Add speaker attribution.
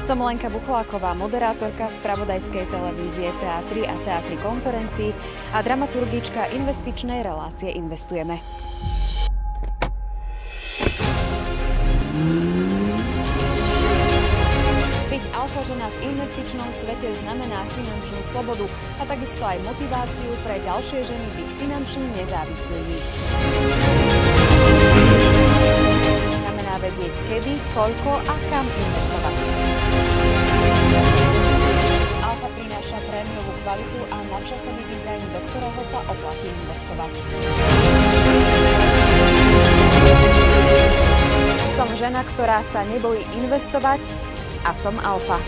Speaker 1: Som Lenka Bucholáková, moderátorka spravodajskej televízie Teatry a Teatry konferencií a dramaturgička investičnej relácie Investujeme. Byť alfa žena v investičnom svete znamená finančnú slobodu a takisto aj motiváciu pre ďalšie ženy byť finančne nezávislými. Znamená vedieť kedy, koľko a kam investovať. Alfa prináša prémiovú kvalitu a nadčasový dizajn, do ktorého sa oplatí investovať. Som žena, ktorá sa nebojí investovať a som alfa.